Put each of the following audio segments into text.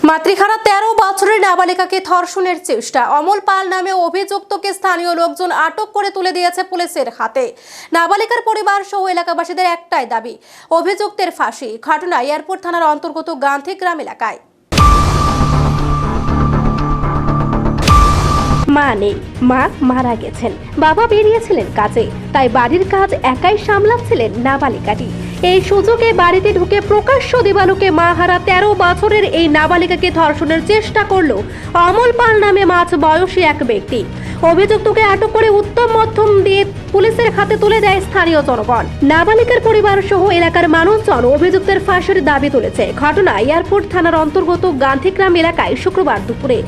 মাতৃহারা 13 বছরের নাবালিকাকে ধর্ষণের চেষ্টা, অমল পাল নামে অভিযুক্তকে স্থানীয় লোকজন আটক করে তুলে দিয়েছে পুলিশের হাতে। নাবালিকার পরিবার সহ এলাকাবাসীদের একটাই দাবি, অভিযুক্তের ফাঁসি। ঘটনা এয়ারপোর্ট থানার অন্তর্গত গান্ধীগ্রাম এলাকায়। মা নেই, মা মারা গেছেন, বাবা বেরিয়েছিলেন কাজে, তাই বাড়ির কাজ একাই সামলাচ্ছিলেন নাবালিকাটি। এই সুযোগে বাড়িতে ঢুকে প্রকাশ্য দিবালোকে মা হারা 13 বছরের এই নাবালিকাকে ধর্ষণের চেষ্টা করল অমল পাল নামে মাঝ বয়সী এক ব্যক্তি। অভিযুক্তকে আটক করে উত্তম মধ্যম দিয়ে পুলিশের হাতে তুলে দেয় স্থানীয় জনগণ। নাবালিকার পরিবার সহ এলাকার মানুষজন অভিযুক্তের ফাঁসির দাবি তুলেছে। ঘটনা এয়ারপোর্ট থানার অন্তর্গত গান্ধীগ্রাম এলাকায় শুক্রবার দুপুরে।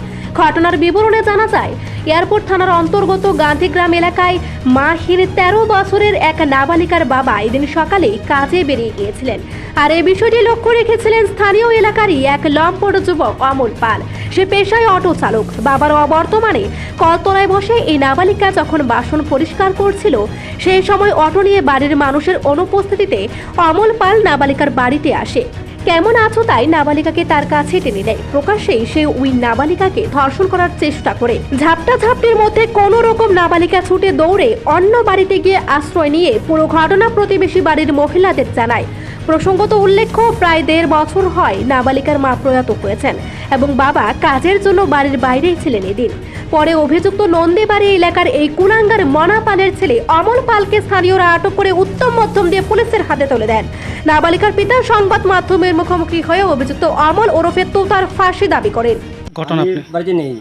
ঘটনার বিবরণে জানা যায়, এয়ারপোর্ট থানার অন্তর্গত গান্ধীগ্রাম এলাকায় মাহির 13 বছরের এক নাবালিকার বাবা এদিন সকালে কাজে বেরিয়ে গিয়েছিলেন। আর এই বিষয়টি লক্ষ্য রেখেছিলেন স্থানীয় এলাকারই এক লম্পট যুবক অমল পাল। সে পেশায় অটো চালক। বাবার অবর্তমানে কলতলায় বসে এই নাবালিকা যখন বাসন পরিষ্কার করছিল, সেই সময় অটো নিয়ে বাড়ির মানুষের অনুপস্থিতিতে অমল পাল নাবালিকার বাড়িতে আসে। কেমন আছো তাই নাবালিকাকে তার কাছে টেনে নেয়। প্রকাশ্যেই সে ওই নাবালিকাকে ধর্ষণ করার চেষ্টা করে। ঝাপটাঝাপটির মধ্যে কোনো রকম নাবালিকা ছুটে দৌড়ে অন্য বাড়িতে গিয়ে আশ্রয় নিয়ে পুরো ঘটনা প্রতিবেশী বাড়ির মহিলাদের জানায়। প্রসঙ্গত উল্লেখ্য, প্রায় 1.5 বছর হয় নাবালিকার মা প্রয়াত হয়েছেন এবং বাবা কাজের জন্য বাড়ির বাইরেই ছিলেন এদিন। পরে অভিযুক্ত নন্দীবাড়ি এলাকার এই কুলাঙ্গার মনা পালের ছেলে অমল পালকে স্থানীয়রা আটক করে উত্তম মধ্যম দিয়ে পুলিশের হাতে তুলে দেন। নাবালিকার পিতা সংবাদ মাধ্যমের মুখোমুখি হয়ে অভিযুক্ত অমল ওরফে তোতার ফাঁসি দাবি করেন। ঘটনা বাড়িতে নেই,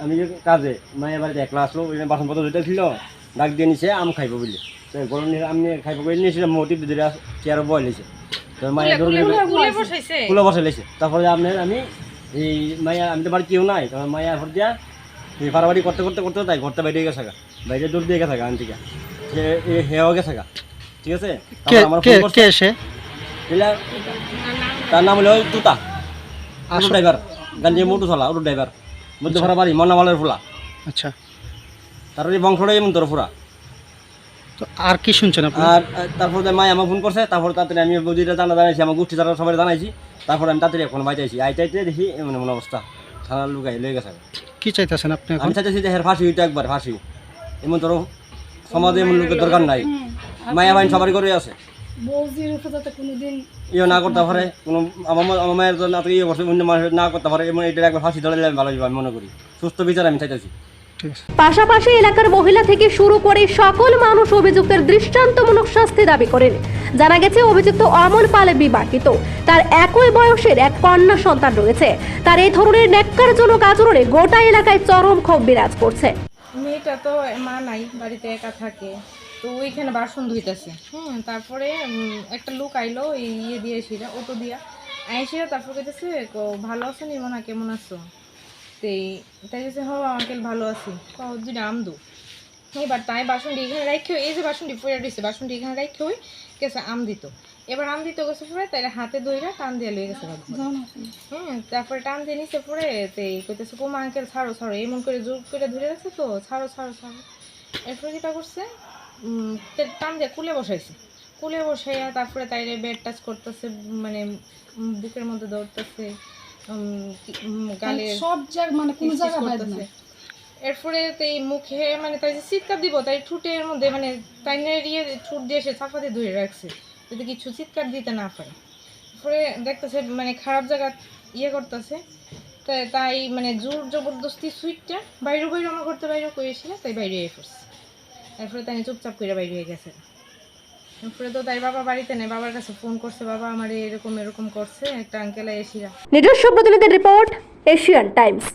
আমি যে কাজে মায়ের বাড়িতে একলা আসলো, ওই বাসনপত্র যেটা ছিল ডাক দিয়ে নিছে আম খাইব বলে, তো গরম নিয়ে আমি খাইব বলে নিয়েছিলাম। মোটিভ ধরে চেয়ারও বয় লেছে, তো মায়ের ফুলে বসে লেছে। তারপরে আপনার আমি এই মায়া, আমি তো বাড়ি কেউ নাই, তখন মায়া ভর দিয়া ফাড়াবাড়ি করতে করতে করতে তাই ঘরটা বাইরে গেছে, বাইরে দূর দিয়ে গেছে আন থেকে হেও গেছে। ঠিক আছে, আমার তার নাম হলো তুতা, অটো ড্রাইভার, গাঞ্জি মোটু চলা অটো ড্রাইভার, মধ্যে ভাড়া বাড়ি মন্নামালের ফুলা। আচ্ছা, তারপরে বংশটাই এমন তোর ফুরা। তো আর কি শুনছেন আপনি? আর তারপরে মাই আমাকে ফোন করছে, তারপর তাড়াতাড়ি আমি বৌদিটা জানাইছি, আমার গোষ্ঠী যারা সবাই জানাইছি। তারপরে আমি তাড়াতাড়ি এখন বাইতে আইছি, আইতে দেখি এমন এমন অবস্থা, থানার লুকাই লয়ে গেছে। কি চাইতেছেন আপনি? আমি চাইতেছি যে ফাঁসি হইতো, একবার ফাঁসি। এমন তোর সমাজে এমন লোকের দরকার নাই। মায়া ভাই সবারই করে আছে, ইয়ে না করতে পারে কোনো আমার মায়ের জন্য ইয়ে করছে, অন্য মানুষের না করতে পারে, এমন এটা একবার ফাঁসি ধরে ভালো আমি মনে করি। সুস্থ বিচার আমি চাইতেছি। পাশাপাশি এলাকার মহিলা থেকে শুরু করে সকল মানুষ অভিযুক্তের দৃষ্টান্তমূলক শাস্তি দাবি করেন। জানা গেছে, অভিযুক্ত অমল পাল বিবাহিত, তার একই বয়সের এক কন্যা সন্তান রয়েছে। তার এই ধরনের ন্যাক্কারজনক আচরণে গোটা এলাকায় চরম ক্ষোভ বিরাজ করছে। মেয়েটা তো মা নাই, বাড়িতে একা থাকে, তো ওইখানে বাসন ধুইতেছে। তারপরে একটা লোক আইলো, এই ইয়ে দিয়েছিল অটো দিয়া আইসিরা, তারপর কেটেছে ভালো আছো নি মনে, কেমন আছো? তাই গেছে হ আঙ্কেল ভালো আছি, দুইটা আম দু। এবার তাই বাসনটি এখানে রাখে, এই যে বাসনটি পড়ে দিচ্ছে, বাসনটি এখানে রাখে ওই গেছে আম দিত। এবার আম দিতে গেছে পরে তাই হাতে দইরা টান দিয়ে লয়ে গেছে। তারপরে টান দিয়ে নিচে পড়ে কইতেছে কোমা আঙ্কেল ছাড়ো ছাড়ো, এমন করে জোর করে ধরে রাখছে, তো ছাড়ো ছাড়ো ছাড়ো। এরপরে যেটা করছে, টান দিয়ে কুলে বসাইছে, কুলে বসাইয়া তারপরে তাইরে বেড টাচ করতেছে, মানে বুকের মধ্যে দৌড়তেছে, গালে সব জায়গা, মানে কোনো জায়গা বাদ না। এরপরে তাই মুখে, মানে তাই যে চিৎকার দিব, তাই ঠুটের মধ্যে, মানে তাই ইয়ে ঠুট দিয়ে সে চাপা দিয়ে ধরে রাখছে যদি কিছু চিৎকার দিতে না পারে। এরপরে দেখতেছে মানে খারাপ জায়গা ইয়ে করতেছে, তাই মানে জোর জবরদস্তি সুইটটা বাইরে বাইরে আমার করতে বাইরে করেছিল, তাই বাইরে হয়ে পড়ছে। এরপরে তাই চুপচাপ করে বাইরে হয়ে গেছে। এরপরে তো তাই বাবা বাড়িতে নেই, বাবার কাছে ফোন করছে, বাবা আমার এরকম এরকম করছে, একটা আঙ্কেল এসিরা। নিজস্ব প্রতিনিধির রিপোর্ট, এশিয়ান টাইমস।